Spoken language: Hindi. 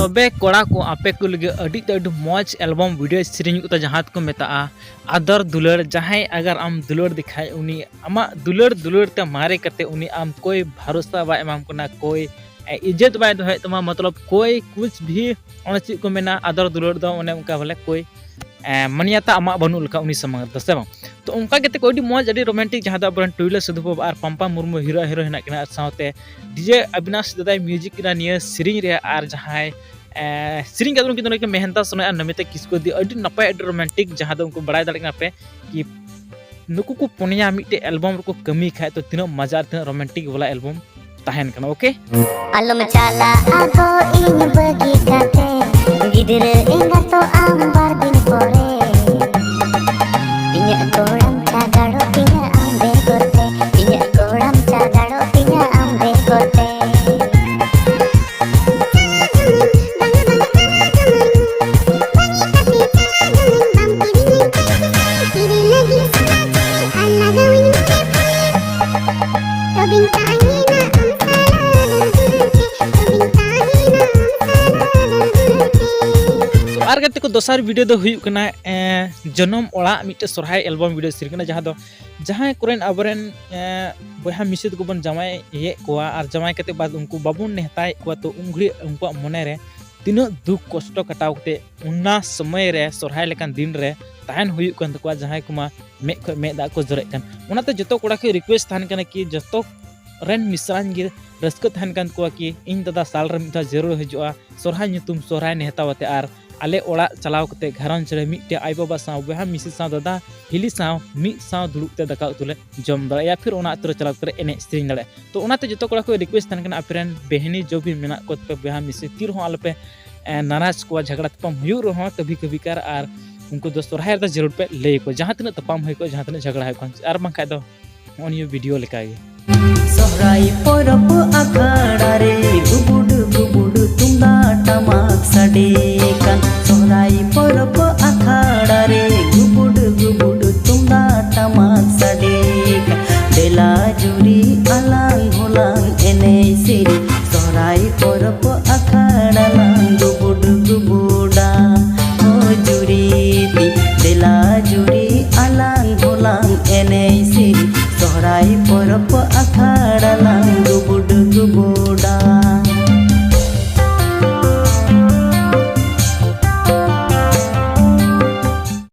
तबे कोड़ा को आपे को लगे अड़ी मौज एल्बम वीडियो सेरिंग को जहाँ को मेता आदर दुलर जहाँ अगर आम दुलर दिखाए उनी आमा दुलर दुलर ते मारे करते उनी आम कोई भरोसा बा एमाम को ना कोई इज्जत बाय दोहे तमा मतलब कोई कुछ भी ओने चीज को मेना आदर दुलर दो ओने उनका बोले कोई मान्यता आमा बनू लका उनी समंग दसे बा तो उनका केते कोई मौज अड़ी रोमांटिक जहाँ दो बरन टुइला सुधु बाबा और पंपा मुर्मू हीरो हीरो हेना किना साथे डीजे अविनाश दादा म्यूजिक किना निया सेरिंग रे और जहाँ सेरिंग का उनकी दोनों के मेहनता सुना नमिता किसको दी अड़ी नपाय अड़ी रोमांटिक जहाँ दो उनको बड़ाई दाड़े पे कि नुकु को पुनिया मिटे एल्बम को कमी खाए तो तीनों मजा तीनों रोमांटिक वाला एल्बम ताहन कना ओके अलम चाला आगो इन बगी काते गिदरे इंगा तो आम बार दिन परे पिnya कोड़म चागाड़ो पिnya आंबे करते पिnya कोड़म चागाड़ो पिnya आंबे करते और गते को दोसर वीडियो दो हुई कना जन्म ओड़ा मिटे सोरहाय एल्बम वीडियो सिर कना जहाँ कोरेन अबरेन बहा मिसिद को बन जमाय ये कोआ और जमाय कते बाद उनको बाबुन नेहताय को तो उंगड़ी उनको मने रे तीनो दुख कष्ट कटाव कते उन्ना समय रे सोरहाय लेकान दिन रे ताहन हुई कन तको जहाँ कुमा मे ख मे दा को जरे कन उनाते जतो कोड़ा के रिक्वेस्ट थान कना कि जतो रेन मिसरान गे रस्क थान कन को कि इन दादा साल रे मिथा जरूर हिजुआ सोरहाय नुतुम सोरहाय नेहतावते और आले ओड़ा चलाव कते घरंज रे मिटे आई बाबा साव बहा मिसी साव दादा हिली साव मी साव दुलुकते दका उतुले जम दड़ा या फिर ओना अतर चलाव करे एने स्ट्रिंग दड़े तो ओनाते जतो कोड़ा को रिक्वेस्ट तन कना अपेरन बहनी जो भी मेना को पे बहा मिसी तीर हो आलपे नाराज को झगड़ा तपम हुयु रहो कभी कभी कर और उनको दोस्त रहाय दा जरूर पे ले को जहां तने तपम होय को जहां तने झगड़ा होय को और बंखा दो ऑन ये वीडियो लेकागे सोहराई परब अखाड़ा रे गुबुड गुबुड तुंदा टमाक साडे